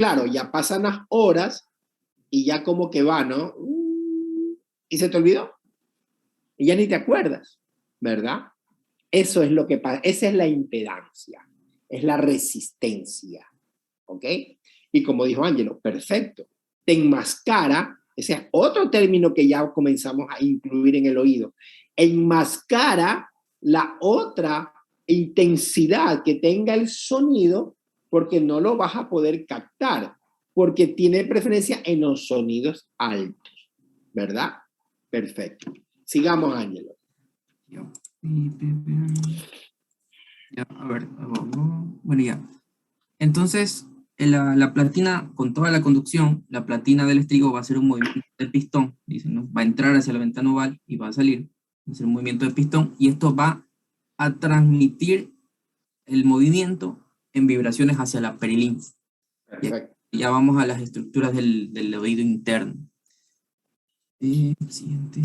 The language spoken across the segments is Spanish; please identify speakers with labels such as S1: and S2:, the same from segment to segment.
S1: claro, ya pasan las horas y ya como que va, ¿no? Y se te olvidó. Y ya ni te acuerdas, ¿verdad? Eso es lo que pasa, esa es la impedancia, es la resistencia, ¿ok? Y como dijo Ángelo, perfecto, te enmascara, ese es otro término que ya comenzamos a incluir en el oído, enmascara la otra intensidad que tenga el sonido porque no lo vas a poder captar, porque tiene preferencia en los sonidos altos, ¿verdad? Perfecto. Sigamos, Ángelo.
S2: Ya, a ver, bueno, ya. Entonces, la platina, con toda la conducción, la platina del estribo va a hacer un movimiento del pistón, dicen, ¿no? Va a entrar hacia la ventana oval y va a salir, va a hacer un movimiento de pistón, y esto va a transmitir el movimiento en vibraciones hacia la perilinfa.
S1: Perfecto.
S2: Ya vamos a las estructuras del oído interno. Siguiente.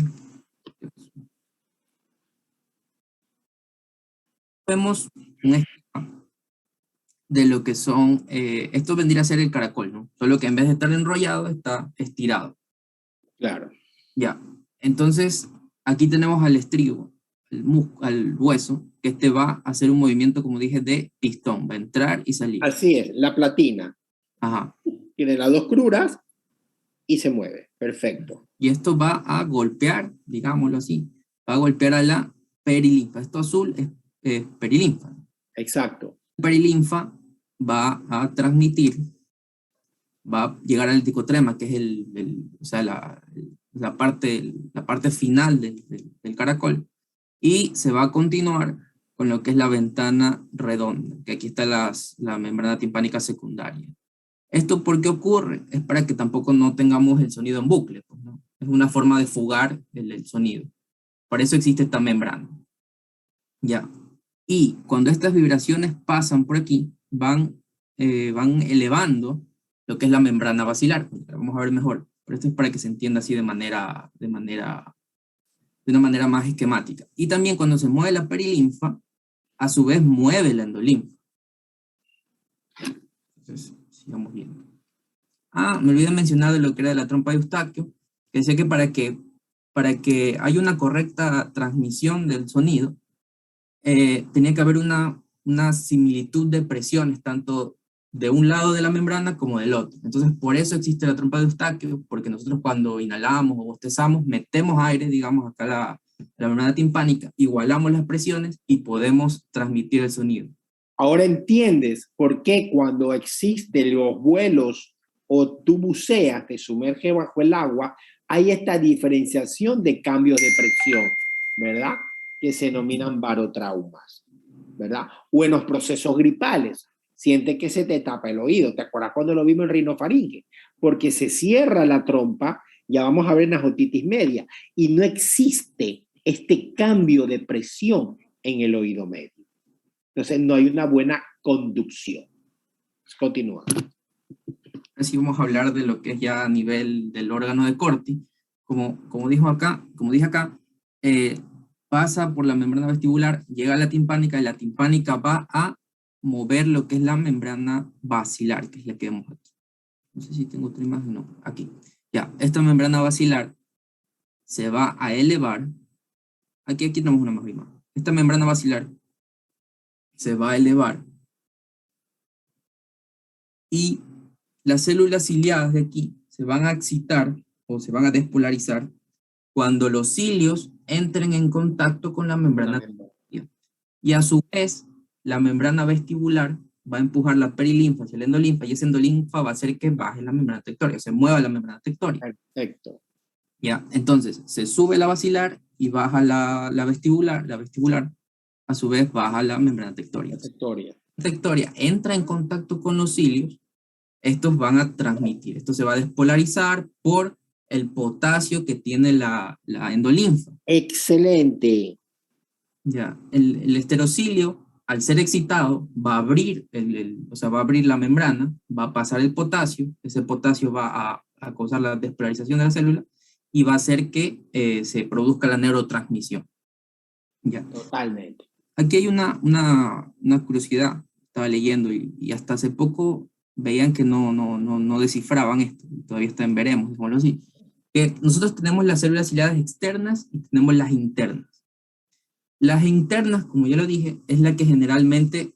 S2: Vemos un esquema de lo que son, esto vendría a ser el caracol, ¿no? Solo que en vez de estar enrollado, está estirado.
S1: Claro.
S2: Ya, entonces aquí tenemos al estribo, al hueso, que este va a hacer un movimiento, como dije, de pistón, va a entrar y salir.
S1: Así es, la platina.
S2: Ajá.
S1: Tiene las dos cruras y se mueve. Perfecto.
S2: Y esto va a golpear, digámoslo así, va a golpear a la perilinfa. Esto azul es perilinfa.
S1: Exacto.
S2: Perilinfa va a transmitir, va a llegar al dicotrema, que es o sea, la parte final del caracol, y se va a continuar con lo que es la ventana redonda, que aquí está la membrana timpánica secundaria. ¿Esto por qué ocurre? Es para que tampoco no tengamos el sonido en bucle, pues, ¿no? Es una forma de fugar el sonido. Por eso existe esta membrana. Ya. Y cuando estas vibraciones pasan por aquí, van elevando lo que es la membrana basilar. Vamos a ver mejor. Pero esto es para que se entienda así de una manera más esquemática. Y también cuando se mueve la perilinfa, a su vez mueve la endolinfa. Entonces, sigamos viendo. Me olvidé mencionar de lo que era la trompa de Eustaquio, que decía que para que haya una correcta transmisión del sonido, tenía que haber una similitud de presiones, tanto de un lado de la membrana como del otro. Entonces, por eso existe la trompa de Eustaquio, porque nosotros cuando inhalamos o bostezamos, metemos aire, digamos, acá la membrana timpánica, igualamos las presiones y podemos transmitir el sonido.
S1: Ahora entiendes por qué cuando existen los vuelos o tú buceas, te sumerges bajo el agua, hay esta diferenciación de cambios de presión, ¿verdad? Que se denominan barotraumas, ¿verdad? O en los procesos gripales, sientes que se te tapa el oído. ¿Te acuerdas cuando lo vimos en rinofaringe? Porque se cierra la trompa, ya vamos a ver en la otitis media, y no existe este cambio de presión en el oído medio. Entonces no hay una buena conducción. Continúa.
S2: Así vamos a hablar de lo que es ya a nivel del órgano de Corti. Como dije acá, pasa por la membrana vestibular, llega a la timpánica y la timpánica va a mover lo que es la membrana basilar, que es la que vemos aquí. No sé si tengo otra imagen, no, aquí. Ya, esta membrana basilar se va a elevar. Aquí tenemos una más imagen. Esta membrana basilar se va a elevar y las células ciliadas de aquí se van a excitar o se van a despolarizar cuando los cilios entren en contacto con la membrana timpánica. Y a su vez, la membrana vestibular va a empujar la perilinfa hacia la endolinfa, y esa endolinfa va a hacer que baje la membrana tectórica, se mueva la membrana tectórica.
S1: Perfecto.
S2: ¿Ya? Entonces, se sube la basilar y baja la vestibular, a su vez baja la membrana tectórica. La tectórica entra en contacto con los cilios, estos van a transmitir, esto se va a despolarizar por el potasio que tiene la endolinfa.
S1: Excelente.
S2: Ya, el esterocilio, al ser excitado, va a abrir, va a abrir la membrana, va a pasar el potasio, ese potasio va a causar la despolarización de la célula y va a hacer que se produzca la neurotransmisión. Ya.
S1: Totalmente.
S2: Aquí hay una curiosidad, estaba leyendo y hasta hace poco veían que no descifraban esto, todavía está en veremos, digámoslo así, que nosotros tenemos las células ciliadas externas y tenemos las internas. Las internas, como ya lo dije, es la que generalmente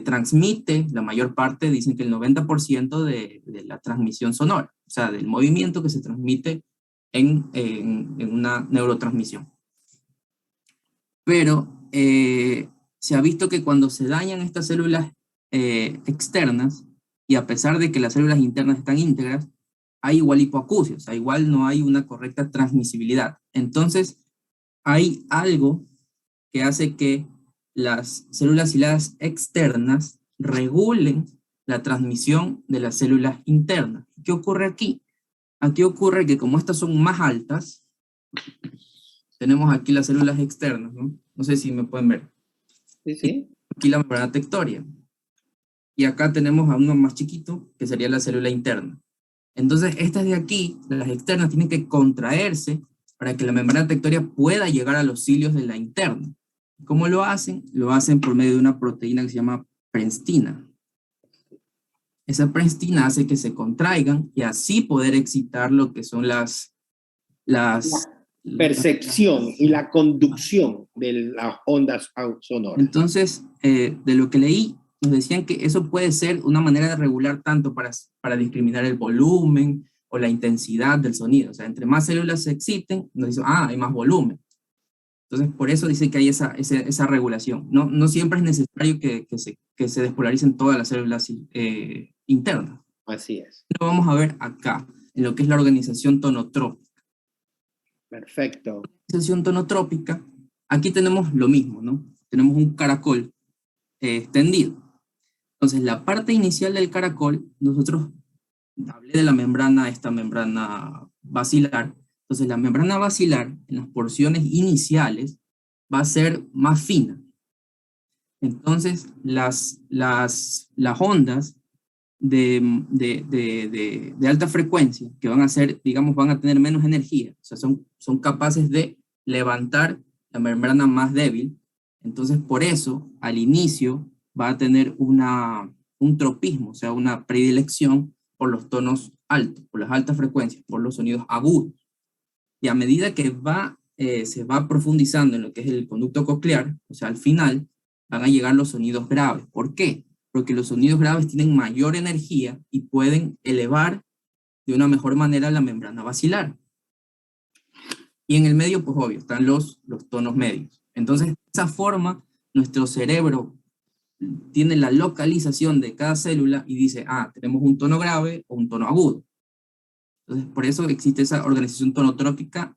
S2: transmite la mayor parte, dicen que el 90% de la transmisión sonora, o sea, del movimiento que se transmite en una neurotransmisión. Pero se ha visto que cuando se dañan estas células externas, y a pesar de que las células internas están íntegras, hay igual hipoacusia, o sea, igual no hay una correcta transmisibilidad. Entonces, hay algo que hace que las células ciliadas externas regulen la transmisión de las células internas. ¿Qué ocurre aquí? Aquí ocurre que como estas son más altas, tenemos aquí las células externas, ¿no? No sé si me pueden ver.
S1: Sí, sí.
S2: Aquí la membrana tectoria. Y acá tenemos a uno más chiquito, que sería la célula interna. Entonces, estas de aquí, las externas, tienen que contraerse para que la membrana tectoria pueda llegar a los cilios de la interna. ¿Cómo lo hacen? Lo hacen por medio de una proteína que se llama prestina. Esa prestina hace que se contraigan y así poder excitar lo que son las
S1: La percepción y la conducción de las ondas sonoras.
S2: Entonces, de lo que leí, nos decían que eso puede ser una manera de regular tanto para discriminar el volumen o la intensidad del sonido. O sea, entre más células se exciten, nos dicen, hay más volumen. Entonces, por eso dice que hay esa regulación. No siempre es necesario que se despolaricen todas las células internas.
S1: Así es.
S2: Lo vamos a ver acá, en lo que es la organización tonotrópica.
S1: Perfecto.
S2: La organización tonotrópica, aquí tenemos lo mismo, ¿no? Tenemos un caracol extendido. Entonces, la parte inicial del caracol, nosotros hablé de la membrana, esta membrana basilar. Entonces, la membrana basilar, en las porciones iniciales, va a ser más fina. Entonces, las ondas de alta frecuencia, que van a ser, digamos, van a tener menos energía, o sea, son capaces de levantar la membrana más débil. Entonces, por eso, al inicio, va a tener un tropismo, o sea, una predilección por los tonos altos, por las altas frecuencias, por los sonidos agudos. Y a medida que se va profundizando en lo que es el conducto coclear, o sea, al final, van a llegar los sonidos graves. ¿Por qué? Porque los sonidos graves tienen mayor energía y pueden elevar de una mejor manera la membrana basilar. Y en el medio, pues obvio, están los tonos medios. Entonces, de esa forma, nuestro cerebro tiene la localización de cada célula y dice, tenemos un tono grave o un tono agudo. Entonces, por eso existe esa organización tonotrópica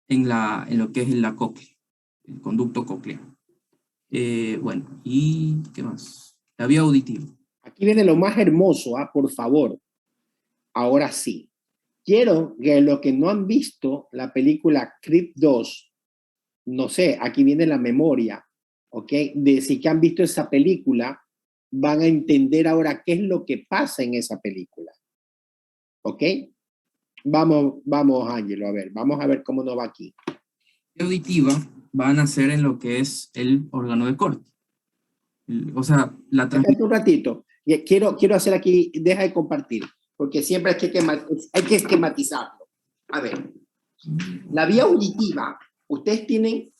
S2: en lo que es la cóclea, el conducto coclear. Bueno, ¿y qué más? La vía auditiva.
S1: Aquí viene lo más hermoso, por favor. Ahora sí. Quiero que los que no han visto la película Creed 2, no sé, aquí viene la memoria, ¿ok? De si que han visto esa película, van a entender ahora qué es lo que pasa en esa película. ¿Ok? Vamos, Ángelo, vamos a ver cómo nos va aquí.
S2: La auditiva va a nacer en lo que es el órgano de corte. O sea, la
S1: transmisión. Un ratito. Quiero hacer aquí, deja de compartir, porque siempre hay que esquematizarlo. A ver, la vía auditiva, ustedes tienen,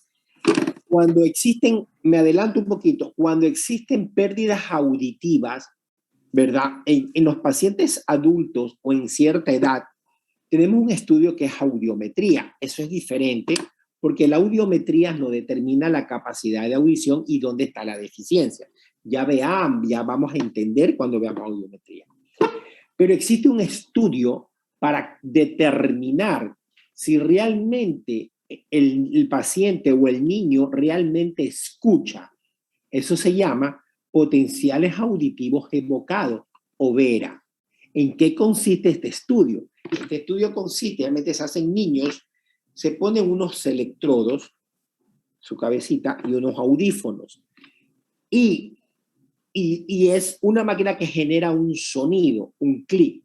S1: cuando existen, me adelanto un poquito, cuando existen pérdidas auditivas, ¿verdad? En los pacientes adultos o en cierta edad, tenemos un estudio que es audiometría. Eso es diferente porque la audiometría nos determina la capacidad de audición y dónde está la deficiencia. Ya vamos a entender cuando veamos audiometría. Pero existe un estudio para determinar si realmente el paciente o el niño realmente escucha. Eso se llama potenciales auditivos evocados o VERA. ¿En qué consiste este estudio? Este estudio consiste, realmente se hacen niños, se ponen unos electrodos, su cabecita, y unos audífonos. Y es una máquina que genera un sonido, un clic.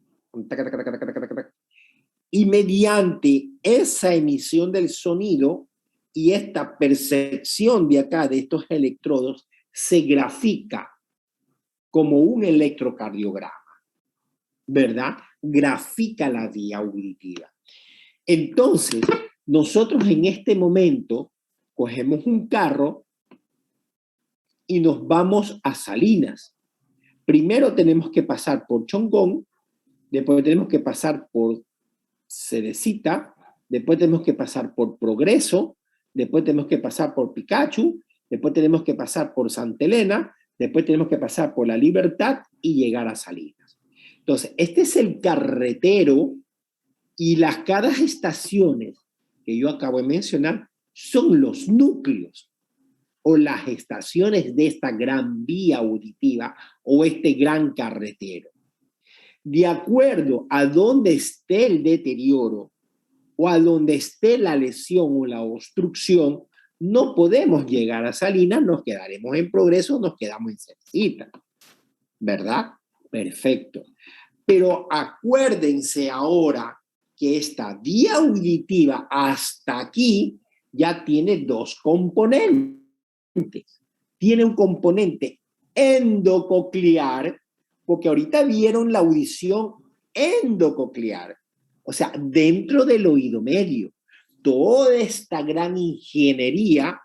S1: Y mediante esa emisión del sonido y esta percepción de acá, de estos electrodos, se grafica como un electrocardiograma, ¿verdad? Grafica la vía auditiva. Entonces, nosotros en este momento cogemos un carro y nos vamos a Salinas. Primero tenemos que pasar por Chongón, después tenemos que pasar por Cerecita, después tenemos que pasar por Progreso, después tenemos que pasar por Pikachu, después tenemos que pasar por Santa Elena, después tenemos que pasar por La Libertad y llegar a Salinas. Entonces, este es el carretero y cada estaciones que yo acabo de mencionar son los núcleos o las estaciones de esta gran vía auditiva o este gran carretero. De acuerdo a dónde esté el deterioro o a donde esté la lesión o la obstrucción, no podemos llegar a Salinas, nos quedaremos en Progreso, nos quedamos en Cerecita, ¿verdad? Perfecto. Pero acuérdense ahora que esta vía auditiva hasta aquí ya tiene dos componentes. Tiene un componente endococlear, porque ahorita vieron la audición endococlear, o sea, dentro del oído medio. Toda esta gran ingeniería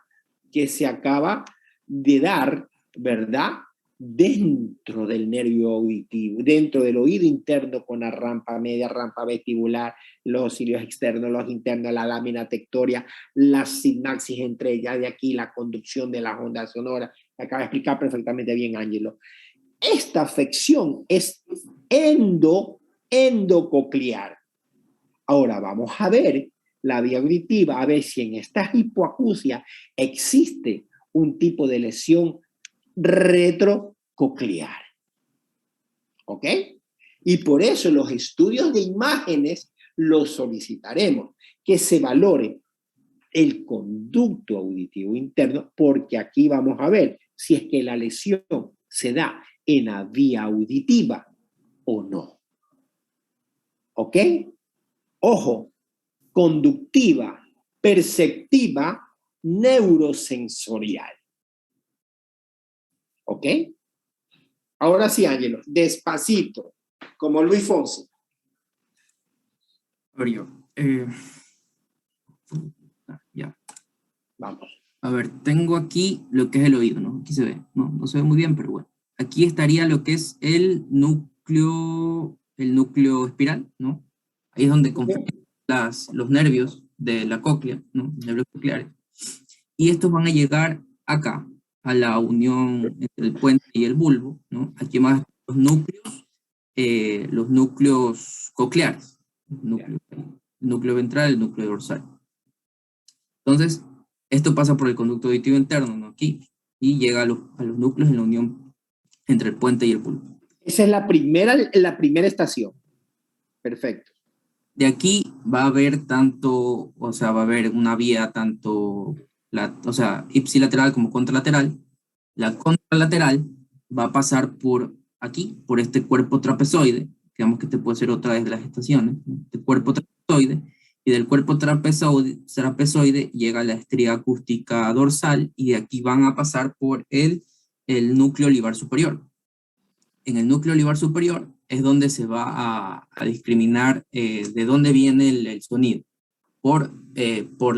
S1: que se acaba de dar, ¿verdad? Dentro del nervio auditivo, dentro del oído interno con la rampa media, rampa vestibular, los cilios externos, los internos, la lámina tectoria, la sinapsis entre ellas, de aquí la conducción de las ondas sonoras, que acaba de explicar perfectamente bien Ángelo. Esta afección es endococlear. Ahora vamos a ver la vía auditiva, a ver si en esta hipoacusia existe un tipo de lesión retrococlear. ¿Ok? Y por eso los estudios de imágenes los solicitaremos, que se valore el conducto auditivo interno, porque aquí vamos a ver si es que la lesión se da en la vía auditiva o no. ¿Ok? Ojo, conductiva, perceptiva, neurosensorial. ¿Ok? Ahora sí, Ángelo, despacito, como Luis Fonsi.
S2: A ver yo. Ya.
S1: Vamos.
S2: A ver, tengo aquí lo que es el oído, ¿no? Aquí se ve, no se ve muy bien, pero bueno. Aquí estaría lo que es el núcleo espiral, ¿no? Ahí es donde confluyen los nervios de la cóclea, ¿no? Los nervios cocleares. Y estos van a llegar acá, a la unión entre el puente y el bulbo, ¿no? Aquí más los núcleos cocleares, el núcleo ventral, el núcleo dorsal. Entonces, esto pasa por el conducto auditivo interno, ¿no? Aquí, y llega a los núcleos en la unión entre el puente y el bulbo.
S1: Esa es la primera estación. Perfecto.
S2: De aquí va a haber tanto, o sea, va a haber una vía tanto, o sea, ipsilateral como contralateral. La contralateral va a pasar por aquí, por este cuerpo trapezoide, digamos que este puede ser otra de las estaciones, ¿no? Este cuerpo trapezoide, y del cuerpo trapezoide llega la estría acústica dorsal, y de aquí van a pasar por el núcleo olivar superior. En el núcleo olivar superior es donde se va a discriminar de dónde viene el sonido, por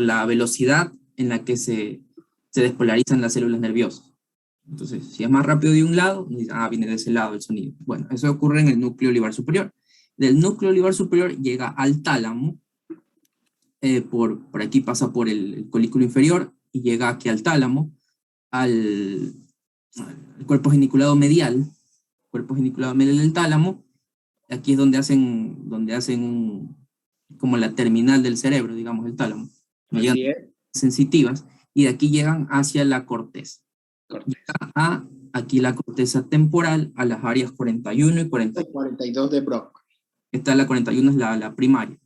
S2: la velocidad en la que se despolarizan las células nerviosas. Entonces, si es más rápido de un lado, viene de ese lado el sonido. Bueno, eso ocurre en el núcleo olivar superior. Del núcleo olivar superior llega al tálamo, por aquí pasa por el colículo inferior y llega aquí al tálamo, al cuerpo geniculado medial del tálamo. Aquí es donde hacen como la terminal del cerebro, digamos, el tálamo. Llegan sensitivas, y de aquí llegan hacia la corteza. Aquí la corteza temporal, a las áreas 41 y
S1: 42 de Brock.
S2: Esta es la 41, es la primaria.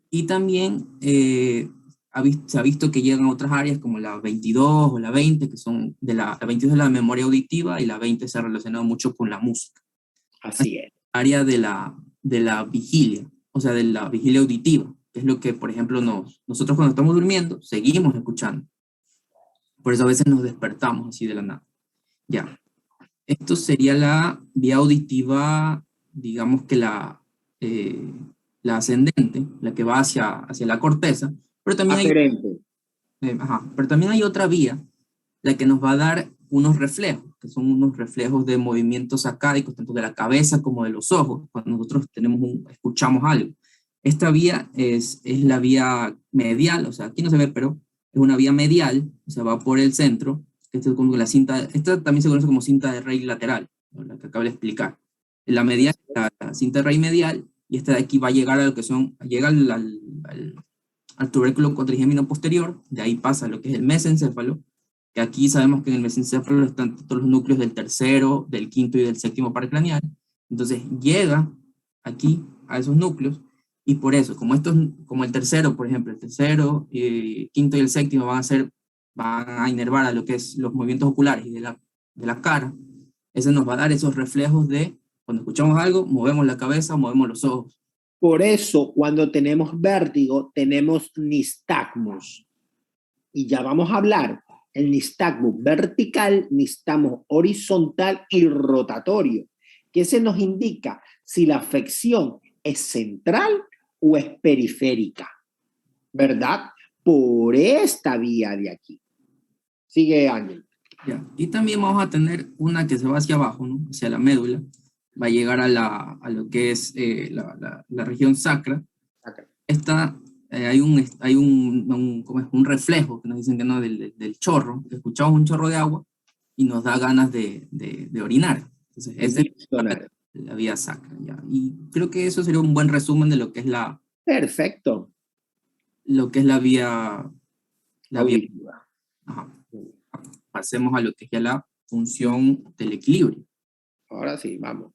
S2: Y también se ha visto que llegan a otras áreas como la 22 o la 20, que son la 22 de la memoria auditiva, y la 20 se ha relacionado mucho con la música.
S1: Así es.
S2: Área de la vigilia, o sea, de la vigilia auditiva, que es lo que, por ejemplo, nosotros cuando estamos durmiendo, seguimos escuchando. Por eso a veces nos despertamos así de la nada. Ya. Esto sería la vía auditiva, digamos que la ascendente, la que va hacia la corteza, pero también hay,
S1: Aferente.
S2: pero también hay otra vía, la que nos va a dar unos reflejos, que son unos reflejos de movimientos sacádicos, tanto de la cabeza como de los ojos, cuando nosotros escuchamos algo. Esta vía es la vía medial, o sea, aquí no se ve, pero es una vía medial, o sea, va por el centro. Esta es como que la cinta, esta también se conoce como cinta de raíz lateral, ¿no? La que acabo de explicar. La medial, la cinta de raíz medial, y esta de aquí va a llegar a lo que son, llega al tubérculo cuatrigémino posterior, de ahí pasa a lo que es el mesencéfalo, que aquí sabemos que en el mesencéfalo están todos los núcleos del tercero, del quinto y del séptimo par craneal. Entonces llega aquí a esos núcleos, y por eso, como el tercero, por ejemplo, el tercero, quinto y el séptimo van a inervar a lo que es los movimientos oculares y de la cara, eso nos va a dar esos reflejos de cuando escuchamos algo, movemos la cabeza, movemos los ojos.
S1: Por eso, cuando tenemos vértigo, tenemos nistagmus. Y ya vamos a hablar. El nistagmus vertical, nistagmus horizontal y rotatorio, que se nos indica si la afección es central o es periférica, ¿verdad? Por esta vía de aquí. Sigue, Ángel.
S2: Ya. Y también vamos a tener una que se va hacia abajo, ¿no? Hacia la médula, va a llegar a lo que es la región sacra. Esta, hay ¿cómo es? Un reflejo, que nos dicen que no, del chorro, que escuchamos un chorro de agua y nos da ganas de orinar. Entonces, esa es la vía sacra. ¿Ya? Y creo que eso sería un buen resumen de lo que es
S1: Perfecto.
S2: Lo que es la vía.
S1: Auditiva.
S2: Ajá. Pasemos a lo que es ya la función del equilibrio.
S1: Ahora sí, vamos.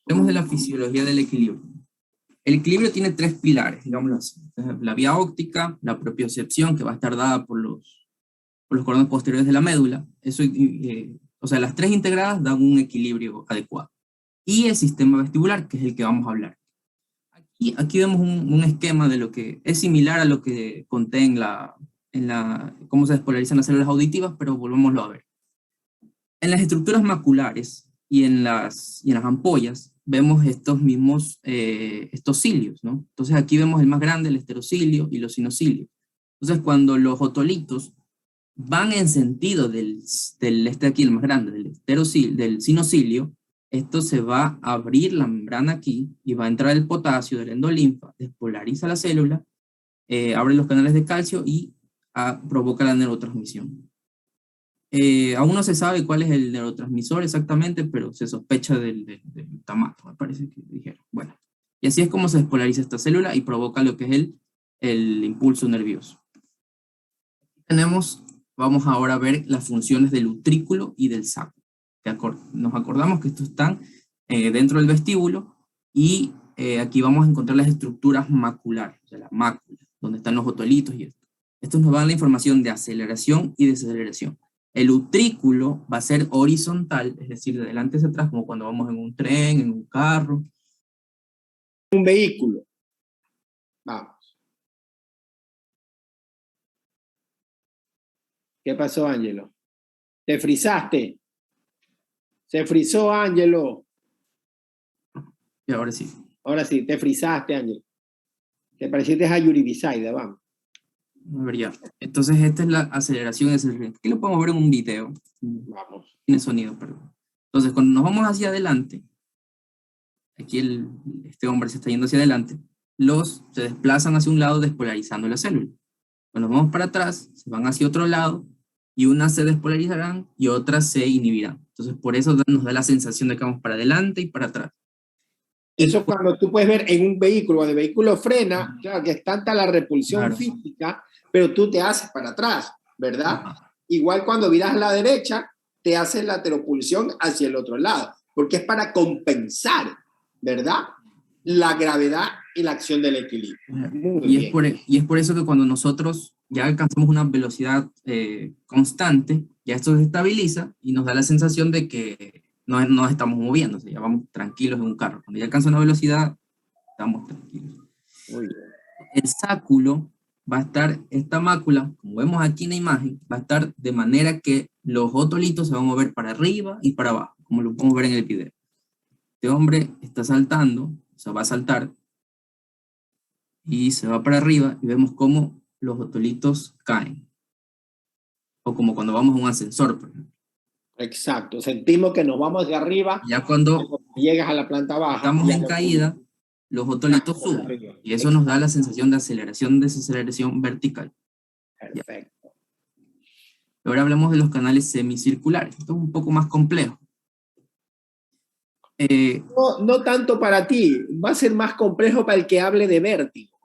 S2: Hablemos de la fisiología del equilibrio. El equilibrio tiene tres pilares, digámoslo así. La vía óptica, la propiocepción, que va a estar dada por los cordones posteriores de la médula. Eso, o sea, las tres integradas dan un equilibrio adecuado. Y el sistema vestibular, que es el que vamos a hablar. Aquí vemos un esquema de lo que es similar a lo que conté en cómo se despolarizan las células auditivas, pero volvámoslo a ver. En las estructuras maculares y en las ampollas vemos estos mismos, estos cilios, ¿no? Entonces aquí vemos el más grande, el esterocilio y los sinocilios. Entonces cuando los otolitos van en sentido este aquí, el más grande, del sinocilio, esto se va a abrir la membrana aquí y va a entrar el potasio del endolinfa, despolariza la célula, abre los canales de calcio y provoca la neurotransmisión. Aún no se sabe cuál es el neurotransmisor exactamente, pero se sospecha del glutamato, me parece que dijeron. Bueno, y así es como se despolariza esta célula y provoca lo que es el impulso nervioso. Vamos ahora a ver las funciones del utrículo y del saco. Nos acordamos que estos están dentro del vestíbulo y aquí vamos a encontrar las estructuras maculares, o sea, la mácula, donde están los otolitos y esto. Estos nos dan la información de aceleración y desaceleración. El utrículo va a ser horizontal, es decir, de adelante hacia atrás, como cuando vamos en un tren, en un carro.
S1: Un vehículo. Vamos. ¿Qué pasó, Ángelo? ¿Te frizaste? Se frizó, Ángelo.
S2: Y ahora sí.
S1: Ahora sí, te frizaste, Ángelo. Te pareciste a Yuri Bisaida, vamos.
S2: A ver ya. Entonces esta es la aceleración y desaceleración. Aquí lo podemos ver en un video.
S1: Vamos.
S2: Tiene sonido, perdón. Entonces cuando nos vamos hacia adelante, aquí este hombre se está yendo hacia adelante, se desplazan hacia un lado despolarizando la célula. Cuando vamos para atrás, se van hacia otro lado y unas se despolarizarán y otras se inhibirán. Entonces por eso nos da la sensación de que vamos para adelante y para atrás.
S1: Eso cuando tú puedes ver en un vehículo, cuando el vehículo frena, claro que es tanta la repulsión física, pero tú te haces para atrás, ¿verdad? Igual cuando viras a la derecha, te haces la lateropulsión hacia el otro lado, porque es para compensar, ¿verdad? La gravedad y la acción del equilibrio.
S2: Y es por eso que cuando nosotros ya alcanzamos una velocidad constante, ya esto se estabiliza y nos da la sensación de que no nos estamos moviendo, ya vamos tranquilos en un carro. Cuando ya alcanza una velocidad, estamos tranquilos.
S1: Muy bien.
S2: El sáculo va a estar esta mácula, como vemos aquí en la imagen, va a estar de manera que los otolitos se van a mover para arriba y para abajo, como lo podemos ver en el video. Este hombre está saltando, o sea, va a saltar, y se va para arriba, y vemos cómo los otolitos caen. O como cuando vamos a un ascensor, por ejemplo.
S1: Exacto, sentimos que nos vamos de arriba,
S2: Ya cuando
S1: llegas a la planta baja.
S2: estamos en caída, los otolitos suben, y eso nos da la sensación de aceleración, desaceleración vertical.
S1: Perfecto.
S2: Ahora hablamos de los canales semicirculares. Esto es un poco más complejo.
S1: No tanto para ti, va a ser más complejo para el que hable de vértigo.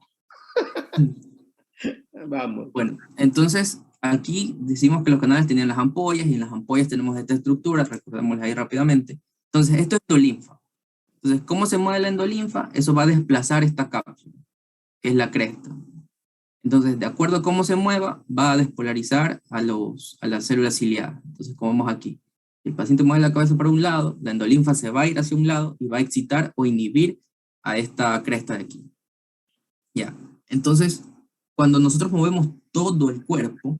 S1: Vamos.
S2: Bueno, entonces aquí decimos que los canales tenían las ampollas, y en las ampollas tenemos esta estructura, recordémosla ahí rápidamente. Entonces esto es endolinfa. Entonces, ¿cómo se mueve la endolinfa? Eso va a desplazar esta cápsula, que es la cresta. Entonces, de acuerdo a cómo se mueva, va a despolarizar a las células ciliadas. Entonces, como vemos aquí, el paciente mueve la cabeza para un lado, la endolinfa se va a ir hacia un lado y va a excitar o inhibir a esta cresta de aquí. Ya, entonces, cuando nosotros movemos todo el cuerpo,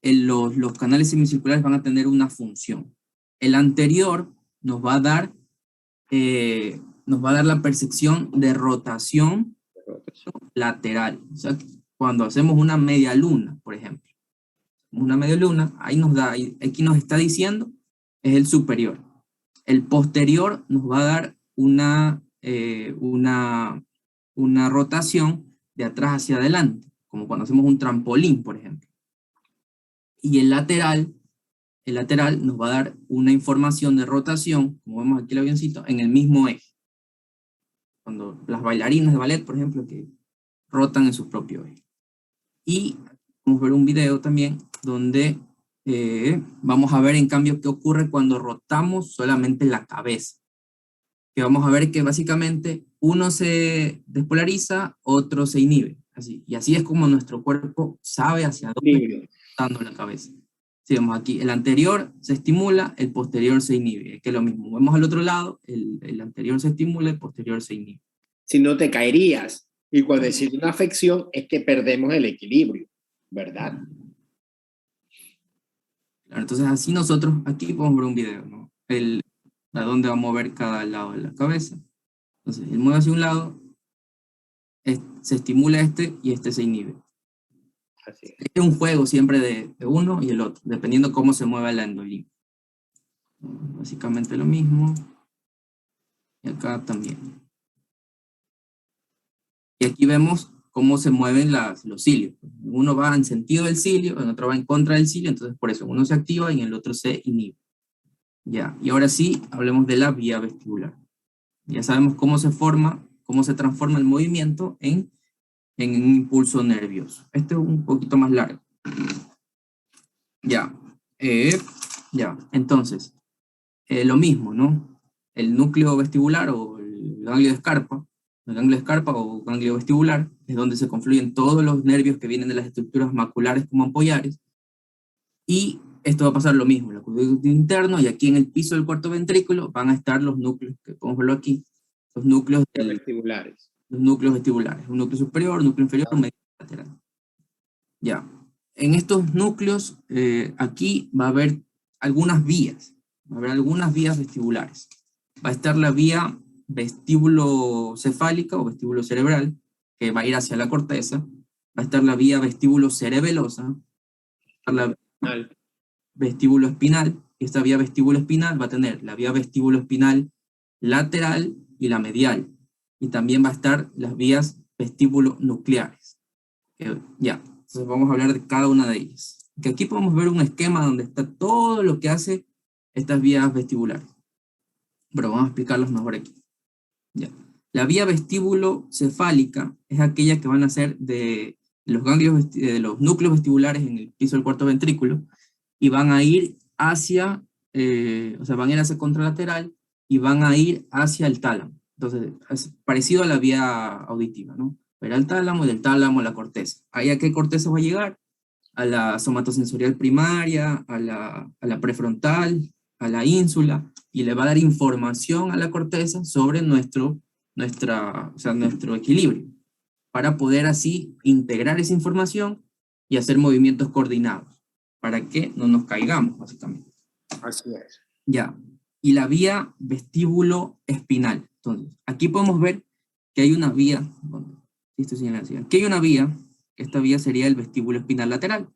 S2: los canales semicirculares van a tener una función. El anterior nos va a dar la percepción de rotación lateral. O sea, cuando hacemos una media luna, por ejemplo, una media luna, ahí nos da, aquí nos está diciendo, es el superior. El posterior nos va a dar una rotación de atrás hacia adelante, como cuando hacemos un trampolín, por ejemplo. Y el lateral nos va a dar una información de rotación, como vemos aquí el avioncito, en el mismo eje. Cuando las bailarinas de ballet, por ejemplo, que rotan en su propio eje. Y vamos a ver un video también donde vamos a ver en cambio qué ocurre cuando rotamos solamente la cabeza. Que vamos a ver que básicamente uno se despolariza, otro se inhibe. Así. Y así es como nuestro cuerpo sabe hacia dónde está rotando la cabeza. Si vemos aquí, el anterior se estimula, el posterior se inhibe, que es lo mismo. Vemos al otro lado, el anterior se estimula, el posterior se inhibe.
S1: Si no te caerías. Y cuando existe una afección es que perdemos el equilibrio, ¿verdad?
S2: Claro, entonces así nosotros, aquí podemos ver un video, ¿no? A dónde va a mover cada lado de la cabeza. Entonces, él mueve hacia un lado, se estimula y este se inhibe.
S1: Así es.
S2: Es un juego siempre de uno y el otro, dependiendo cómo se mueva la endolinfa. Básicamente lo mismo. Y acá también. Y aquí vemos cómo se mueven los cilios. Uno va en sentido del cilio, el otro va en contra del cilio, entonces por eso uno se activa y el otro se inhibe. Ya, y ahora sí, hablemos de la vía vestibular. Ya sabemos cómo se forma, cómo se transforma el movimiento en un impulso nervioso. Este es un poquito más largo. Ya, entonces, lo mismo, ¿no? El núcleo vestibular o el ganglio de Scarpa o ganglio vestibular es donde se confluyen todos los nervios que vienen de las estructuras maculares como ampolares, y esto va a pasar lo mismo, el acueducto interno, y aquí en el piso del cuarto ventrículo van a estar los núcleos, que podemos verlo aquí, los núcleos
S1: vestibulares.
S2: Los núcleos vestibulares, un núcleo superior, un núcleo inferior, un medio lateral. Ya, en estos núcleos, aquí va a haber algunas vías, vestibulares. Va a estar la vía vestíbulo-cefálica o vestíbulo-cerebral, que va a ir hacia la corteza. Va a estar la vía vestíbulo-cerebelosa, la vestíbulo-espinal, y esta vía vestíbulo-espinal va a tener la vía vestíbulo-espinal lateral y la medial. Y también va a estar las vías vestíbulo-nucleares. Ya, entonces vamos a hablar de cada una de ellas. Que aquí podemos ver un esquema donde está todo lo que hace estas vías vestibulares. Pero vamos a explicarlos mejor aquí. Ya. La vía vestíbulo-cefálica es aquella que van a ser de los ganglios, de los núcleos vestibulares en el piso del cuarto ventrículo, y van a ir hacia, van a ir hacia contralateral y van a ir hacia el tálamo. Entonces, es parecido a la vía auditiva, ¿no? Pero al tálamo y del tálamo a la corteza. ¿Ahí a qué corteza va a llegar? A la somatosensorial primaria, a la prefrontal, a la ínsula, y le va a dar información a la corteza sobre nuestro equilibrio. para poder así integrar esa información y hacer movimientos coordinados, para que no nos caigamos, básicamente.
S1: Así es.
S2: Ya. Y la vía vestíbulo espinal. Entonces, aquí podemos ver que hay una vía, bueno, esto señala así, aquí hay una vía, esta vía sería el vestíbulo espinal lateral.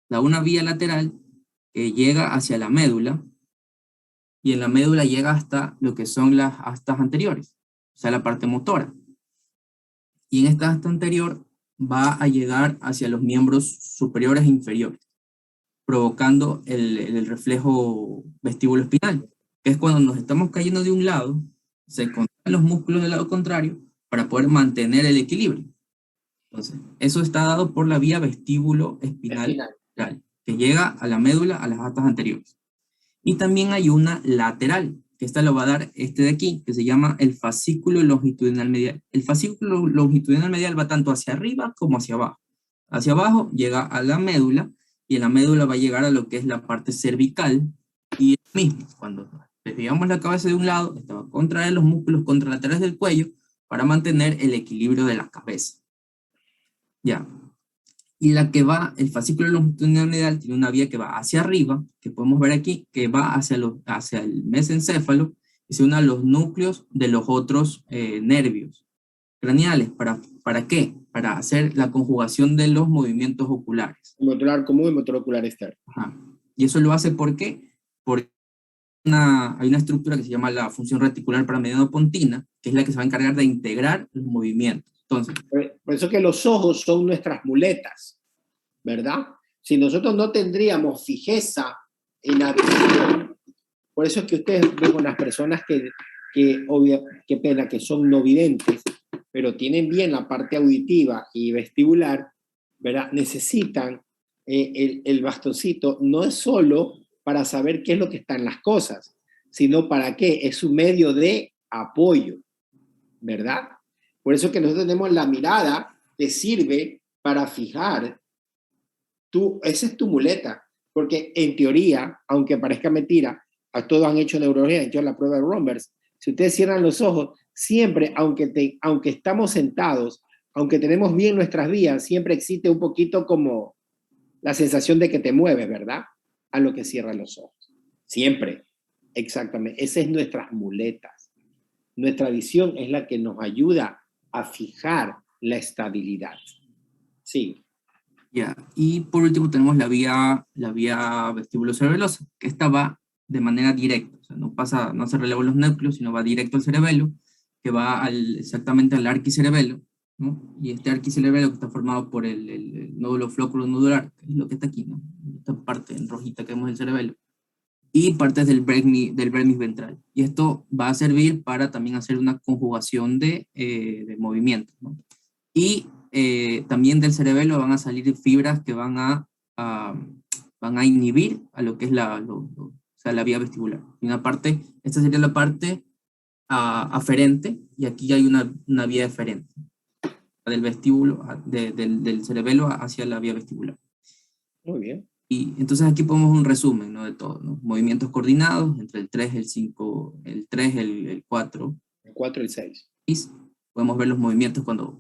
S2: Da una vía lateral que llega hacia la médula, y en la médula llega hasta lo que son las astas anteriores, o sea, la parte motora. Y en esta asta anterior va a llegar hacia los miembros superiores e inferiores, provocando el reflejo vestíbulo espinal, que es cuando nos estamos cayendo de un lado, se contraen los músculos del lado contrario para poder mantener el equilibrio. Entonces, eso está dado por la vía vestíbulo espinal lateral, que llega a la médula, a las astas anteriores. Y también hay una lateral, que esta lo va a dar este de aquí, que se llama el fascículo longitudinal medial. El fascículo longitudinal medial va tanto hacia arriba como hacia abajo. Hacia abajo llega a la médula, y en la médula va a llegar a lo que es la parte cervical, y es lo mismo, cuando desviamos la cabeza de un lado, esta va a contraer los músculos contralaterales del cuello para mantener el equilibrio de la cabeza. Ya. Y la que va, el fascículo longitudinal medial tiene una vía que va hacia arriba, que podemos ver aquí, que va hacia el mesencéfalo, y se une a los núcleos de los otros nervios craneales. ¿Para qué? Para hacer la conjugación de los movimientos oculares.
S1: Motor ocular común y motor ocular externo.
S2: Ajá. Y eso lo hace ¿por qué? Porque hay una estructura que se llama la función reticular paramediano-pontina, que es la que se va a encargar de integrar los movimientos. Entonces,
S1: por eso que los ojos son nuestras muletas, ¿verdad? Si nosotros no tendríamos fijeza en la visión, por eso es que ustedes ven con las personas qué pena, que son no videntes, pero tienen bien la parte auditiva y vestibular, ¿verdad? Necesitan el bastoncito, no es solo para saber qué es lo que están las cosas, sino para qué, es un medio de apoyo, ¿verdad? Por eso que nosotros tenemos la mirada que sirve para fijar, esa es tu muleta, porque en teoría, aunque parezca mentira, a todos han hecho neurología, han hecho la prueba de Rombers, si ustedes cierran los ojos, siempre, aunque estamos sentados, aunque tenemos bien nuestras vías, siempre existe un poquito como la sensación de que te mueves, ¿verdad? A lo que cierran los ojos. Siempre, exactamente. Esa es nuestras muletas. Nuestra visión es la que nos ayuda a fijar la estabilidad. Sí.
S2: ya. Y por último tenemos la vía vestíbulo-cerebelosa, que esta va de manera directa, o sea, no se releva los núcleos, sino va directo al cerebelo, que va exactamente al arquicerebelo, ¿no? Y este arquicerebelo que está formado por el nódulo flóculo nodular, que es lo que está aquí, ¿no? Esta parte en rojita que vemos del cerebelo, y partes del vermis ventral. Y esto va a servir para también hacer una conjugación de movimientos, ¿no? Y también del cerebelo van a salir fibras que van a inhibir a lo que es o sea, la vía vestibular. Y esta sería la parte aferente, y aquí hay una vía eferente del vestíbulo, del cerebelo hacia la vía vestibular.
S1: Muy bien.
S2: Y entonces aquí ponemos un resumen, ¿no? De todo, ¿no? Movimientos coordinados entre el 3, el 5, el 3, el 4.
S1: El 4 y el 6.
S2: Podemos ver los movimientos cuando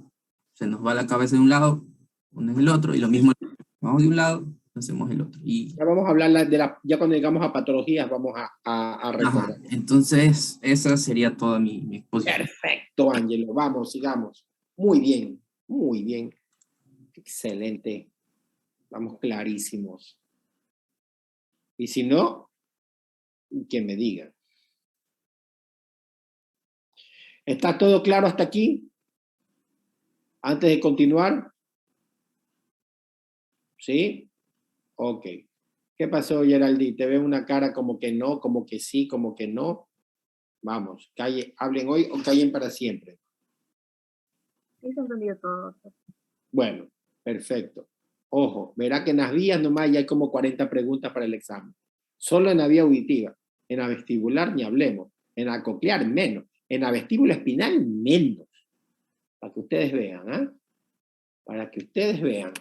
S2: se nos va la cabeza de un lado, pones el otro, y lo mismo, vamos de un lado, hacemos el otro. Y,
S1: ya vamos a hablar ya cuando llegamos a patologías, vamos a recordar.
S2: Entonces, esa sería toda mi exposición.
S1: Perfecto, Ángelo. Vamos, sigamos. Muy bien, muy bien. Excelente. Vamos clarísimos. Y si no, que me diga. ¿Está todo claro hasta aquí? Antes de continuar. ¿Sí? Ok. ¿Qué pasó, Geraldine? Te veo una cara como que no, como que sí, como que no. Vamos, hablen hoy o callen para siempre.
S3: Sí, se entendió todo.
S1: Bueno, perfecto. Ojo, verá que en las vías nomás ya hay como 40 preguntas para el examen. Solo en la vía auditiva. En la vestibular ni hablemos. En la coclear menos. En la vestíbula espinal menos. Para que ustedes vean, ¿ah? Para que ustedes vean.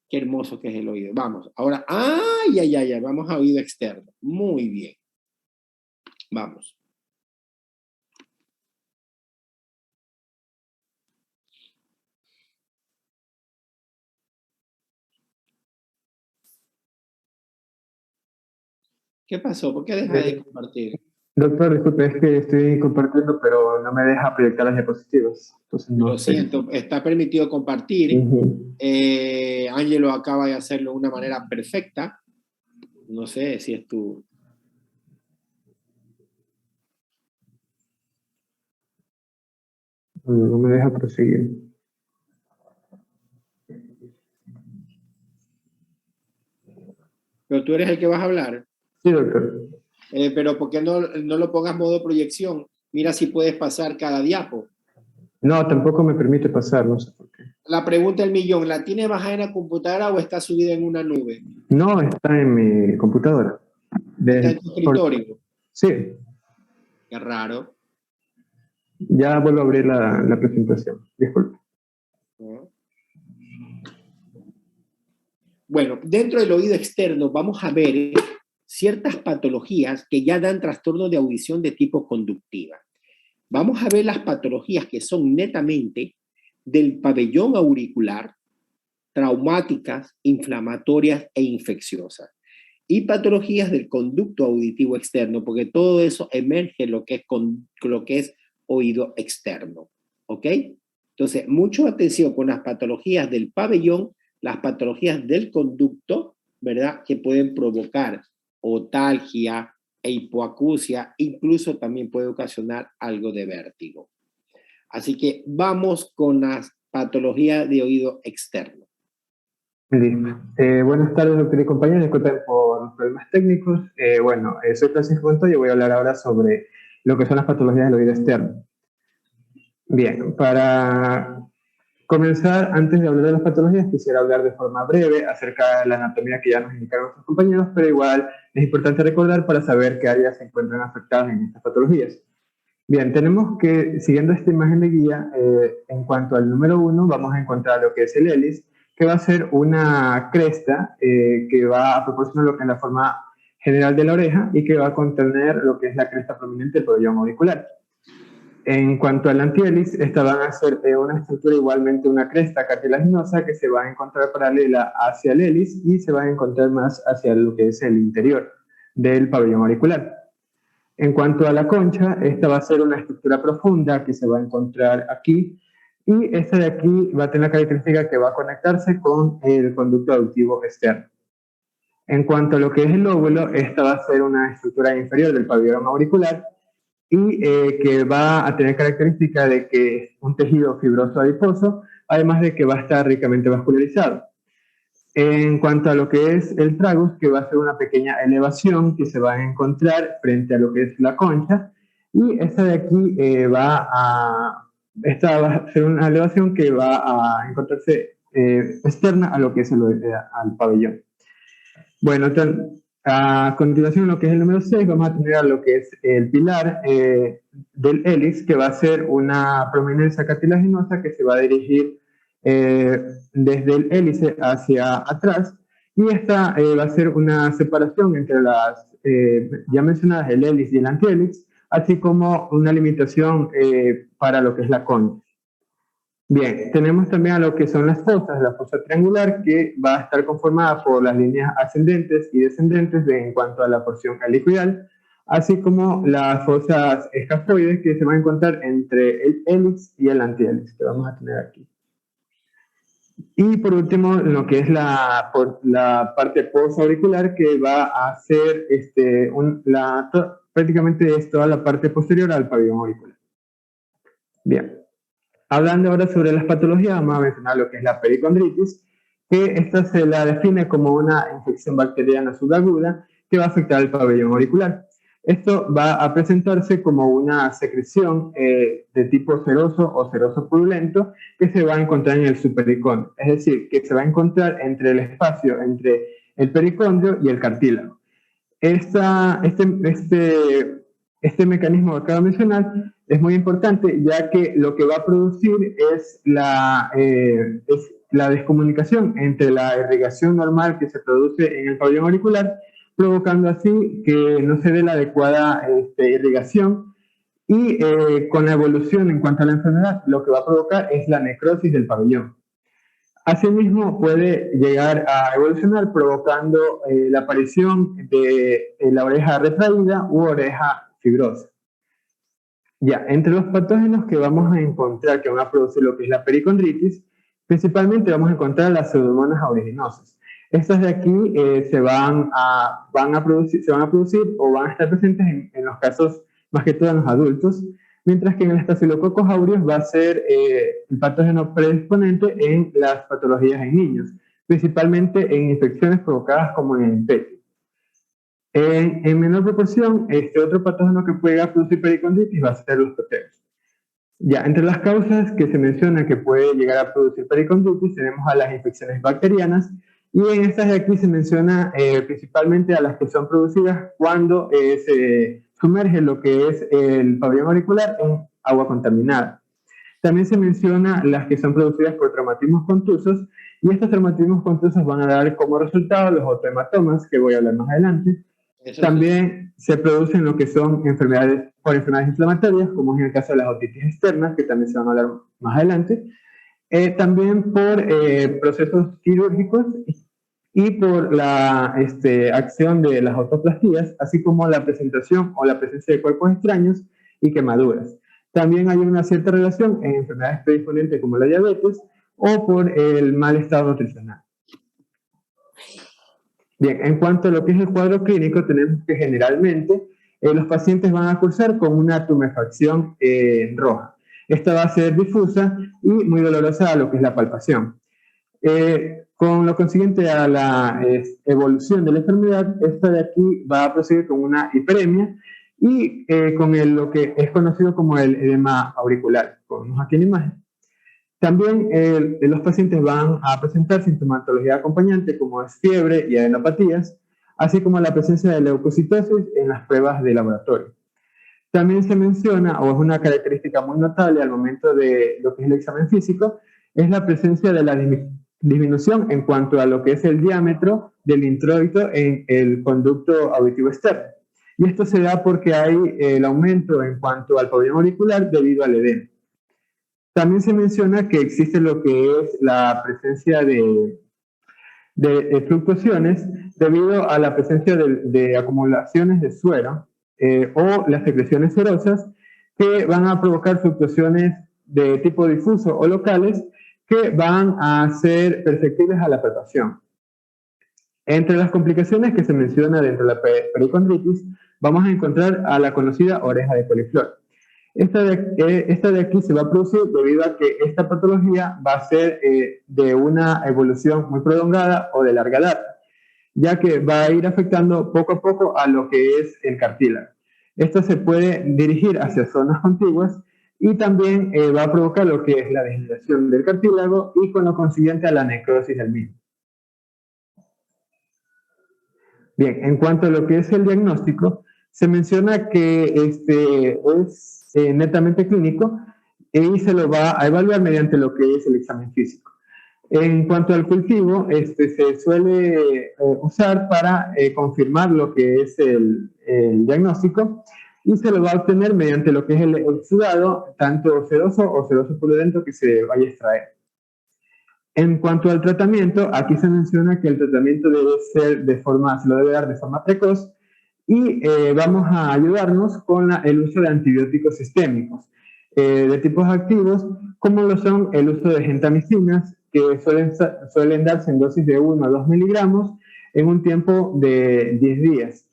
S1: Qué hermoso que es el oído. Vamos, ahora, ay, vamos a oído externo. Muy bien. Vamos. ¿Qué pasó? ¿Por qué deja de compartir?
S4: Doctor, disculpe, es que estoy compartiendo, pero no me deja proyectar las diapositivas. Entonces no
S1: Lo
S4: sé.
S1: siento, está permitido compartir.
S4: Ujú.
S1: Ángelo acaba de hacerlo de una manera perfecta. No sé si es tu...
S4: No me deja proseguir.
S1: Pero tú eres el que vas a hablar.
S4: Sí, doctor.
S1: Pero ¿por qué no lo pongas modo proyección? Mira si puedes pasar cada diapo.
S4: No, tampoco me permite pasar, no sé por qué.
S1: La pregunta del millón, ¿la tienes bajada en la computadora o está subida en una nube?
S4: No, está en mi computadora.
S1: ¿Está en tu escritorio?
S4: Sí,
S1: Qué raro.
S4: ya vuelvo a abrir la presentación. Disculpe.
S1: ¿No? Bueno, dentro del oído externo vamos a ver ciertas patologías que ya dan trastorno de audición de tipo conductiva. Vamos a ver las patologías que son netamente del pabellón auricular, traumáticas, inflamatorias e infecciosas. Y patologías del conducto auditivo externo, porque todo eso emerge en lo que es oído externo. ¿Ok? Entonces, mucha atención con las patologías del pabellón, las patologías del conducto, ¿verdad? Que pueden provocar otalgia e hipoacusia, incluso también puede ocasionar algo de vértigo. Así que vamos con las patologías de oído externo.
S4: Listo. Buenas tardes, doctor y compañeros. Disculpen por los problemas técnicos. Soy Francisco Montoya y voy a hablar ahora sobre lo que son las patologías del oído externo. Bien, para comenzar, antes de hablar de las patologías, quisiera hablar de forma breve acerca de la anatomía que ya nos indicaron nuestros compañeros, pero igual es importante recordar para saber qué áreas se encuentran afectadas en estas patologías. Bien, tenemos que, siguiendo esta imagen de guía, en cuanto al número 1, vamos a encontrar lo que es el hélice, que va a ser una cresta que va a proporcionar lo que es la forma general de la oreja y que va a contener lo que es la cresta prominente del pabellón auricular. En cuanto al antihélice, esta va a ser una estructura igualmente una cresta cartilaginosa que se va a encontrar paralela hacia el hélice y se va a encontrar más hacia lo que es el interior del pabellón auricular. En cuanto a la concha, esta va a ser una estructura profunda que se va a encontrar aquí y esta de aquí va a tener la característica que va a conectarse con el conducto auditivo externo. En cuanto a lo que es el lóbulo, esta va a ser una estructura inferior del pabellón auricular y que va a tener característica de que es un tejido fibroso adiposo, además de que va a estar ricamente vascularizado. En cuanto a lo que es el tragus, que va a ser una pequeña elevación que se va a encontrar frente a lo que es la concha, y esta de aquí esta va a ser una elevación que va a encontrarse externa a lo que es al pabellón. Bueno, a continuación, lo que es el número 6, vamos a tener a lo que es el pilar del hélice, que va a ser una prominencia cartilaginosa que se va a dirigir desde el hélice hacia atrás, y esta va a ser una separación entre las ya mencionadas, el hélice y el antihélice, así como una limitación para lo que es la concha. Bien, tenemos también a lo que son las fosas, la fosa triangular que va a estar conformada por las líneas ascendentes y descendentes en cuanto a la porción helicoidal, así como las fosas escafoides que se van a encontrar entre el hélice y el antihélice, que vamos a tener aquí. Y por último, lo que es la parte postauricular, que va a ser prácticamente es toda la parte posterior al pabellón auricular. Bien. Hablando ahora sobre las patologías, vamos a mencionar lo que es la pericondritis, que esta se la define como una infección bacteriana subaguda que va a afectar el pabellón auricular. Esto va a presentarse como una secreción de tipo seroso o seroso purulento que se va a encontrar en el subpericondrio, es decir, que se va a encontrar entre el espacio entre el pericondrio y el cartílago. Este mecanismo que acabo de mencionar es muy importante, ya que lo que va a producir es la descomunicación entre la irrigación normal que se produce en el pabellón auricular, provocando así que no se dé la adecuada irrigación, y con la evolución en cuanto a la enfermedad, lo que va a provocar es la necrosis del pabellón. Asimismo, puede llegar a evolucionar provocando la aparición de la oreja retraída u oreja fibrosa. Ya, entre los patógenos que vamos a encontrar que van a producir lo que es la pericondritis, principalmente vamos a encontrar las pseudomonas aeruginosa. Estas de aquí se van a producir o van a estar presentes en los casos más que todo en los adultos, mientras que en el Staphylococcus aureus va a ser el patógeno predisponente en las patologías en niños, principalmente en infecciones provocadas como en el pecho. En menor proporción, este otro patógeno que puede producir pericondritis va a ser los proteos. Ya, entre las causas que se menciona que puede llegar a producir pericondritis tenemos a las infecciones bacterianas, y en estas de aquí se menciona principalmente a las que son producidas cuando se sumerge lo que es el pabellón auricular en agua contaminada. También se menciona las que son producidas por traumatismos contusos, y estos traumatismos contusos van a dar como resultado los otohematomas, que voy a hablar más adelante. También se producen lo que son enfermedades inflamatorias, como es en el caso de las otitis externas, que también se van a hablar más adelante. También por procesos quirúrgicos y por la acción de las autoplastías, así como la presentación o la presencia de cuerpos extraños y quemaduras. También hay una cierta relación en enfermedades predisponentes como la diabetes o por el mal estado nutricional. Bien, en cuanto a lo que es el cuadro clínico, tenemos que generalmente los pacientes van a cursar con una tumefacción roja. Esta va a ser difusa y muy dolorosa a lo que es la palpación. Con lo consiguiente a la evolución de la enfermedad, esta de aquí va a proceder con una hiperemia y con lo que es conocido como el edema auricular, como vemos aquí en la imagen. También los pacientes van a presentar sintomatología acompañante como es fiebre y adenopatías, así como la presencia de leucocitosis en las pruebas de laboratorio. También se menciona, o es una característica muy notable al momento de lo que es el examen físico, es la presencia de la disminución en cuanto a lo que es el diámetro del introito en el conducto auditivo externo. Y esto se da porque hay el aumento en cuanto al pabellón auricular debido al edema. También se menciona que existe lo que es la presencia de fluctuaciones debido a la presencia de acumulaciones de suero o las secreciones serosas que van a provocar fluctuaciones de tipo difuso o locales que van a ser perceptibles a la palpación. Entre las complicaciones que se menciona dentro de la pericondritis, vamos a encontrar a la conocida oreja de coliflor. Esta de aquí se va a producir debido a que esta patología va a ser de una evolución muy prolongada o de larga data, ya que va a ir afectando poco a poco a lo que es el cartílago. Esto se puede dirigir hacia zonas contiguas y también va a provocar lo que es la degeneración del cartílago y con lo consiguiente a la necrosis del mismo. Bien, en cuanto a lo que es el diagnóstico, se menciona que es netamente clínico y se lo va a evaluar mediante lo que es el examen físico. En cuanto al cultivo, se suele usar para confirmar lo que es el diagnóstico y se lo va a obtener mediante lo que es el exudado, tanto sedoso o sedoso purulento que se vaya a extraer. En cuanto al tratamiento, aquí se menciona que el tratamiento debe ser se lo debe dar de forma precoz y vamos a ayudarnos con el uso de antibióticos sistémicos de tipos activos, como lo son el uso de gentamicinas, que suelen darse en dosis de 1 a 2 miligramos en un tiempo de 10 días.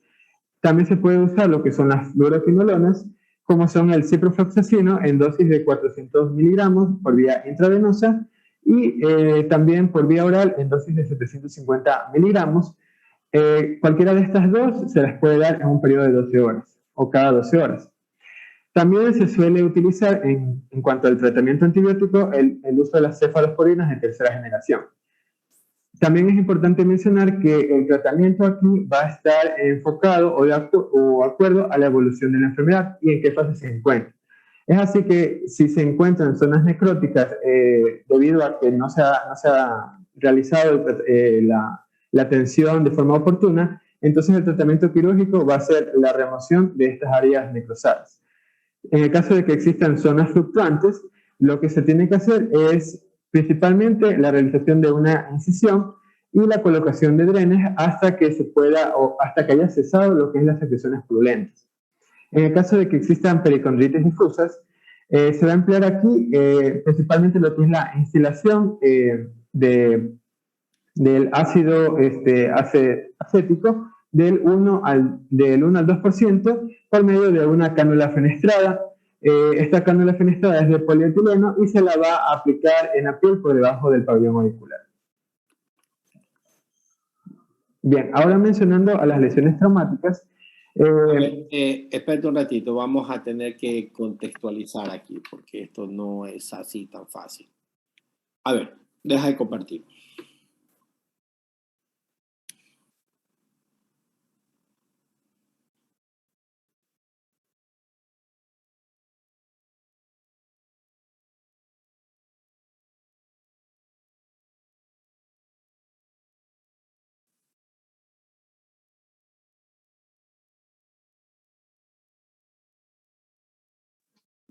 S4: También se puede usar lo que son las fluoroquinolonas, como son el ciprofloxacino en dosis de 400 miligramos por vía intravenosa y también por vía oral en dosis de 750 miligramos. Cualquiera de estas dos se las puede dar en un periodo de 12 horas o cada 12 horas. También se suele utilizar en cuanto al tratamiento antibiótico el uso de las cefalosporinas de tercera generación. También es importante mencionar que el tratamiento aquí va a estar enfocado o de acuerdo a la evolución de la enfermedad y en qué fase se encuentra. Es así que si se encuentra en zonas necróticas debido a que no se ha realizado la atención de forma oportuna, entonces el tratamiento quirúrgico va a ser la remoción de estas áreas necrosadas. En el caso de que existan zonas fluctuantes, lo que se tiene que hacer es principalmente la realización de una incisión y la colocación de drenes hasta que se pueda o hasta que haya cesado lo que es las secreciones purulentas. En el caso de que existan pericondritis difusas, se va a emplear aquí principalmente lo que es la instilación del ácido acético del 1 al 2% por medio de una cánula fenestrada. Esta cánula fenestrada es de polietileno y se la va a aplicar en la piel por debajo del pabellón auricular. Bien, ahora mencionando a las lesiones traumáticas.
S1: Espérate un ratito, vamos a tener que contextualizar aquí, porque esto no es así tan fácil. A ver, deja de compartir.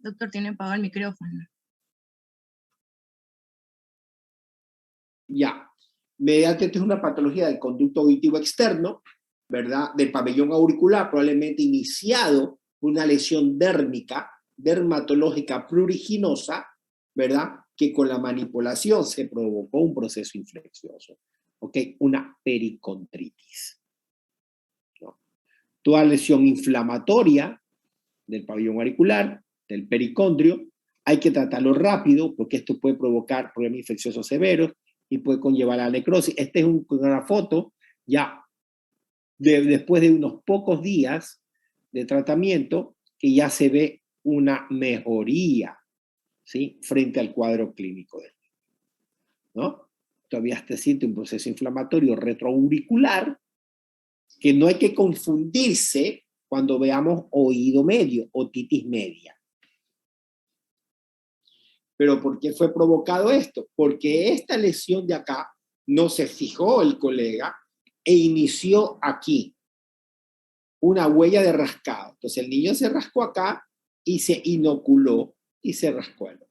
S5: Doctor, tiene apagado el micrófono.
S1: Ya. Mediante esta es una patología del conducto auditivo externo, ¿verdad? Del pabellón auricular, probablemente iniciado por una lesión dérmica, dermatológica pruriginosa, ¿verdad? Que con la manipulación se provocó un proceso infeccioso, ¿ok? Una pericondritis, ¿no? Toda lesión inflamatoria del pabellón auricular, del pericondrio, hay que tratarlo rápido porque esto puede provocar problemas infecciosos severos y puede conllevar a la necrosis. Esta es una foto ya después de unos pocos días de tratamiento que ya se ve una mejoría, ¿sí? Frente al cuadro clínico del niño, ¿no? Todavía se siente un proceso inflamatorio retroauricular que no hay que confundirse cuando veamos oído medio, otitis media. ¿Pero por qué fue provocado esto? Porque esta lesión de acá no se fijó el colega e inició aquí una huella de rascado. Entonces el niño se rascó acá y se inoculó y se rascó el ojo.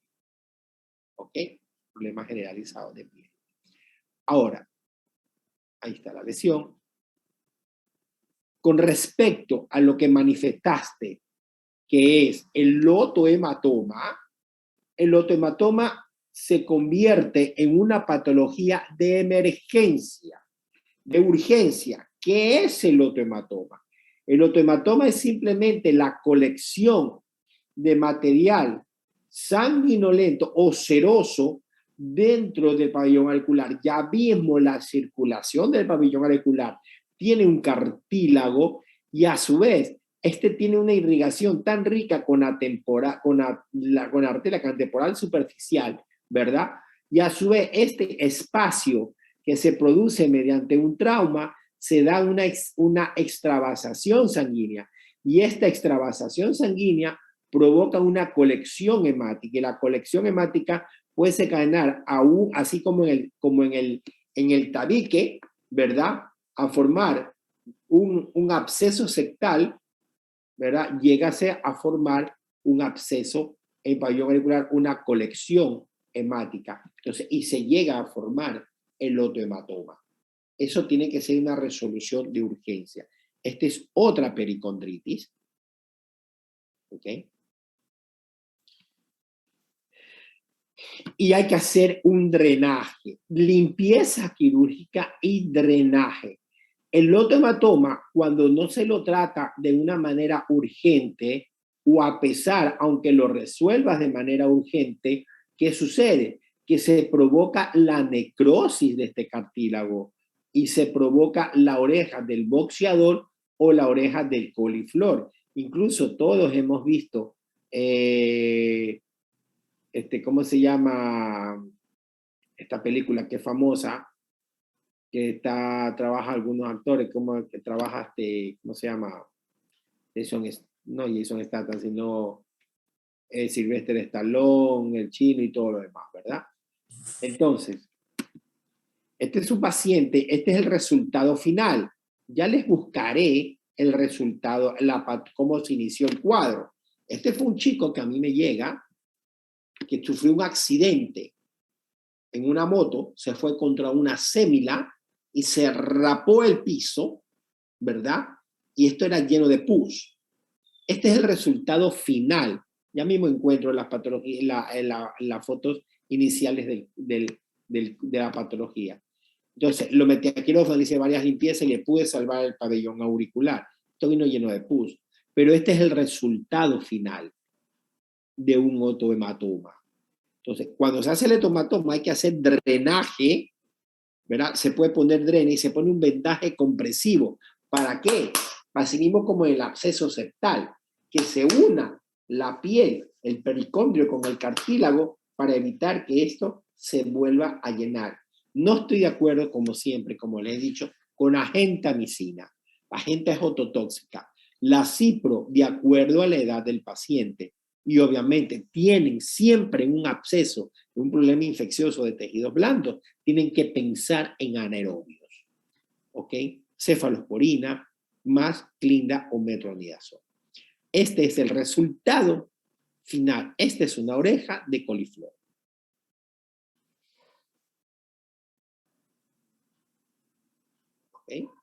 S1: ¿Ok? Problema generalizado de piel. Ahora, ahí está la lesión. Con respecto a lo que manifestaste, que es el lotohematoma se convierte en una patología de emergencia, de urgencia. ¿Qué es el lotohematoma? El lotohematoma es simplemente la colección de material sanguinolento o seroso dentro del pabellón auricular. Ya vimos la circulación del pabellón auricular. Tiene un cartílago y a su vez este tiene una irrigación tan rica con la arteria contemporal superficial, ¿verdad? Y a su vez este espacio que se produce mediante un trauma se da una extravasación sanguínea. Y esta extravasación sanguínea provoca una colección hemática. Y la colección hemática puede desencadenar aún, así como en el tabique, ¿verdad? A formar un absceso septal, ¿verdad? Llegase a formar un absceso en pabellón auricular, una colección hemática. Entonces, y se llega a formar el lotohematoma. Eso tiene que ser una resolución de urgencia. Esta es otra pericondritis. ¿Ok? Y hay que hacer un drenaje, limpieza quirúrgica y drenaje. El lotohematoma, cuando no se lo trata de una manera urgente, o a pesar, aunque lo resuelvas de manera urgente, ¿qué sucede? Que se provoca la necrosis de este cartílago y se provoca la oreja del boxeador o la oreja del coliflor. Incluso todos hemos visto, ¿cómo se llama esta película que es famosa? Que trabaja algunos actores, como que trabaja ¿cómo se llama? No Jason Statham, sino Sylvester Stallone, el chino y todo lo demás, ¿verdad? Entonces, este es un paciente, este es el resultado final. Ya les buscaré el resultado, cómo se inició el cuadro. Este fue un chico que a mí me llega, que sufrió un accidente, en una moto, se fue contra una sémila y se rapó el piso, ¿verdad? Y esto era lleno de pus. Este es el resultado final. Ya mismo encuentro las patologías, las fotos iniciales de la patología. Entonces, lo metí a quirófano, le hice varias limpiezas y le pude salvar el pabellón auricular. Esto vino lleno de pus. Pero este es el resultado final de un otohematoma. Entonces, cuando se hace el otohematoma hay que hacer drenaje, ¿verdad? Se puede poner drena y se pone un vendaje compresivo. ¿Para qué? Así mismo como el absceso septal, que se una la piel, el pericondrio con el cartílago para evitar que esto se vuelva a llenar. No estoy de acuerdo, como siempre, como les he dicho, con la gentamicina. La gente es ototóxica. La cipro, de acuerdo a la edad del paciente, y obviamente tienen siempre un absceso, un problema infeccioso de tejidos blandos, tienen que pensar en anaerobios, ¿ok? Cefalosporina más clinda o metronidazol. Este es el resultado final. Esta es una oreja de coliflor. ¿Ok?